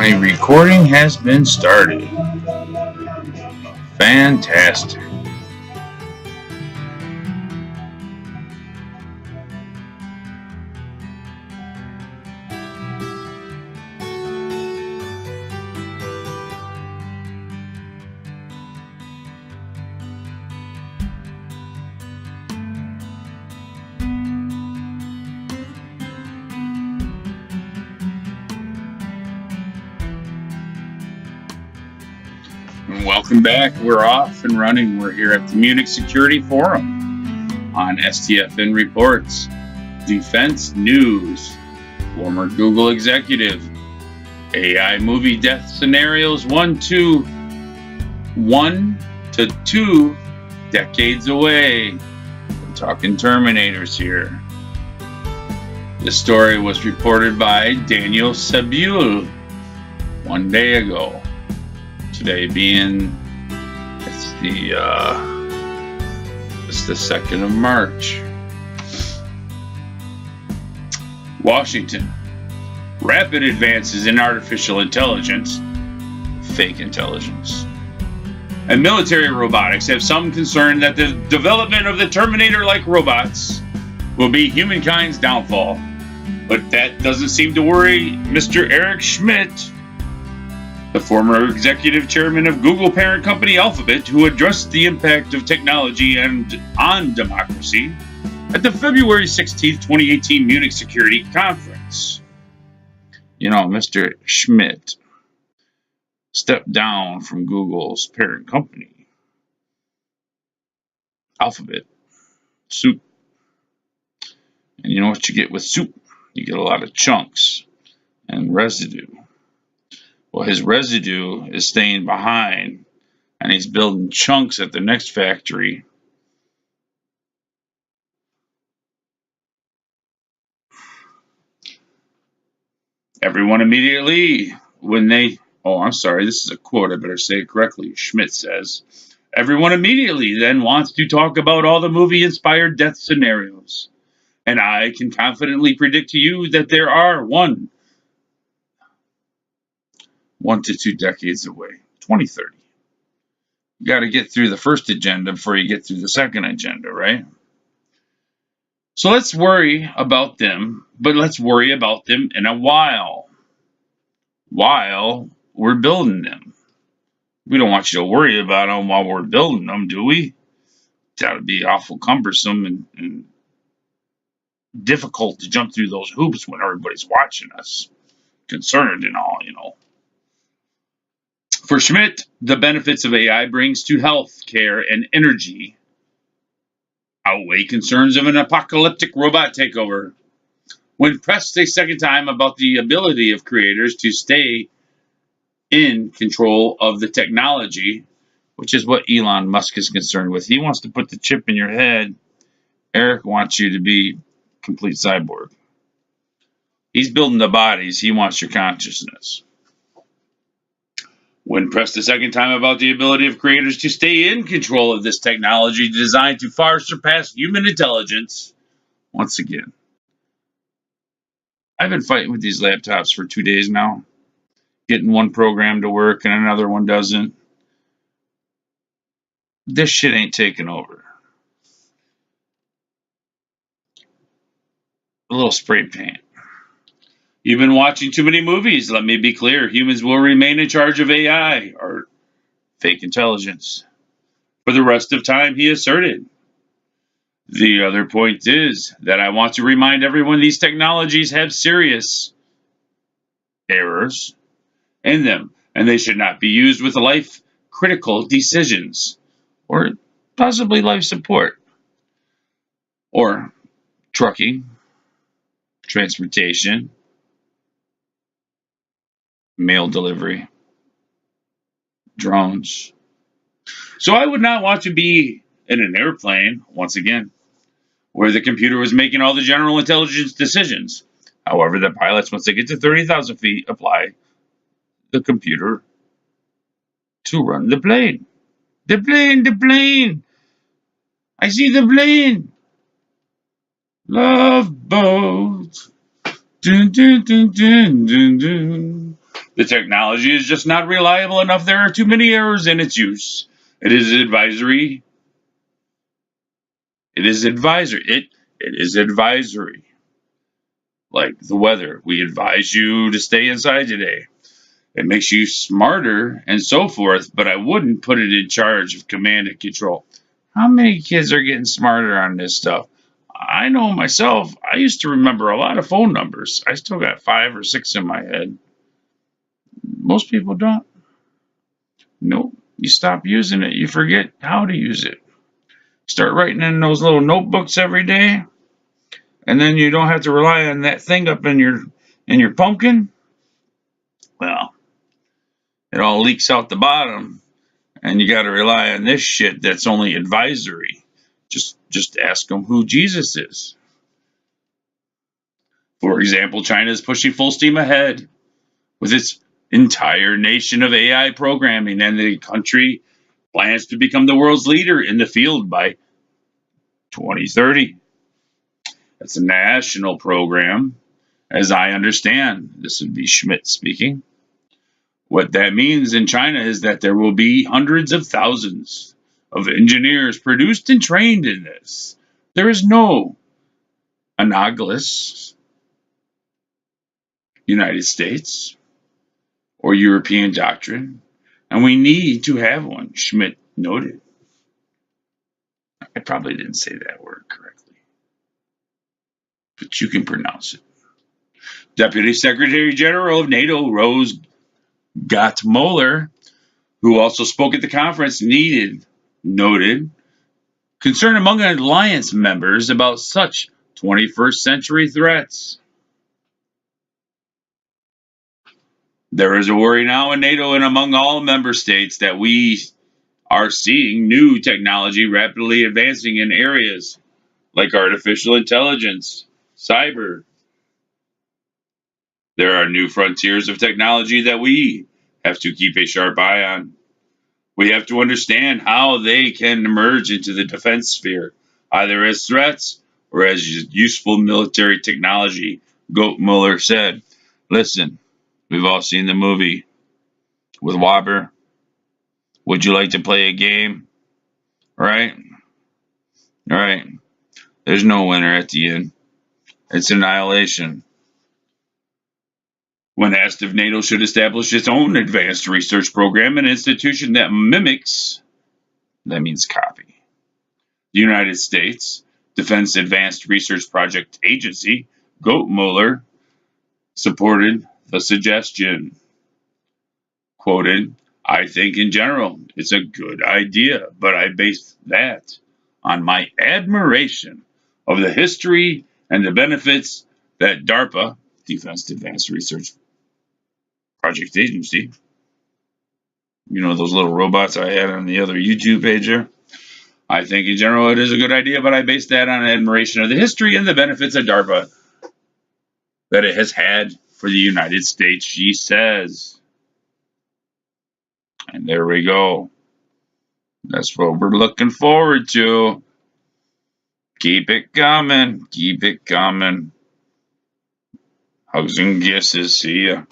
A recording has been started. Fantastic. Welcome back. We're off and running. We're here at the Munich Security Forum on STFN Reports. Defense News. Former Google executive. AI movie death scenarios 1 to 2 decades away. We're talking Terminators here. This story was reported by Daniel Sabule 1 day ago. Today being it's the 2nd of March. Washington. Rapid advances in artificial intelligence, fake intelligence, and military robotics have some concern that the development of the Terminator-like robots will be humankind's downfall. But that doesn't seem to worry Mr. Eric Schmidt, the former executive chairman of Google parent company Alphabet, who addressed the impact of technology and on democracy at the February 16, 2018 Munich Security Conference. You know, Mr. Schmidt stepped down from Google's parent company, Alphabet, soup. And you know what you get with soup? You get a lot of chunks and residue. Well, his residue is staying behind, and he's building chunks at the next factory. Everyone immediately, this is a quote, I better say it correctly. Schmidt says, everyone immediately then wants to talk about all the movie-inspired death scenarios. And I can confidently predict to you that there are 1 to 2 decades away, 2030. You got to get through the first agenda before you get through the second agenda, right? So let's worry about them, but let's worry about them in a while we're building them. We don't want you to worry about them while we're building them, do we? That would be awful cumbersome and difficult to jump through those hoops when everybody's watching us, concerned and all, you know. For Schmidt, the benefits of AI brings to health care and energy outweigh concerns of an apocalyptic robot takeover. When pressed a second time about the ability of creators to stay in control of the technology, which is what Elon Musk is concerned with. He wants to put the chip in your head. Eric wants you to be complete cyborg. He's building the bodies. He wants your consciousness. When pressed a second time about the ability of creators to stay in control of this technology designed to far surpass human intelligence, once again, I've been fighting with these laptops for 2 days now, getting one program to work and another one doesn't. This shit ain't taking over. A little spray paint. You've been watching too many movies. Let me be clear. Humans will remain in charge of AI, or fake intelligence, for the rest of time, he asserted. The other point is that I want to remind everyone these technologies have serious errors in them, and they should not be used with life-critical decisions, or possibly life support, or trucking, transportation, mail delivery, drones. So I would not want to be in an airplane, once again, where the computer was making all the general intelligence decisions. However, the pilots, once they get to 30,000 feet, apply the computer to run the plane. The plane! I see the plane! Love boat. Dun, dun, dun, dun, dun, dun. The technology is just not reliable enough. There are too many errors in its use. It is advisory. It is advisory. It is advisory. Like the weather. We advise you to stay inside today. It makes you smarter and so forth, but I wouldn't put it in charge of command and control. How many kids are getting smarter on this stuff? I know myself, I used to remember a lot of phone numbers. I still got 5 or 6 in my head. Most people don't. Nope. You stop using it, you forget how to use it. Start writing in those little notebooks every day, and then you don't have to rely on that thing up in your pumpkin. Well, it all leaks out the bottom, and you got to rely on this shit that's only advisory. Just ask them who Jesus is. For example, China is pushing full steam ahead with its entire nation of AI programming, and the country plans to become the world's leader in the field by 2030. It's a national program, as I understand. This would be Schmidt speaking. What that means in China is that there will be hundreds of thousands of engineers produced and trained in this. There is no analogous United States or European doctrine, and we need to have one, Schmidt noted. I probably didn't say that word correctly, but you can pronounce it. Deputy Secretary General of NATO, Rose Molar, who also spoke at the conference, noted concern among alliance members about such 21st century threats. There is a worry now in NATO and among all member states that we are seeing new technology rapidly advancing in areas like artificial intelligence, cyber. There are new frontiers of technology that we have to keep a sharp eye on. We have to understand how they can emerge into the defense sphere, either as threats or as useful military technology, Muller said. Listen, we've all seen the movie with Whopper. Would you like to play a game? Right? Right. There's no winner at the end. It's annihilation. When asked if NATO should establish its own advanced research program, an institution that mimics, that means copy, the United States Defense Advanced Research Project Agency, Muller supported the suggestion. Quoted, I think in general it's a good idea, but I base that on my admiration of the history and the benefits that DARPA, Defense Advanced Research Project Agency, you know, those little robots I had on the other YouTube page there. I think in general it is a good idea, but I base that on admiration of the history and the benefits of DARPA that it has had for the United States, she says. And there we go. That's what we're looking forward to. Keep it coming. Keep it coming. Hugs and kisses. See ya.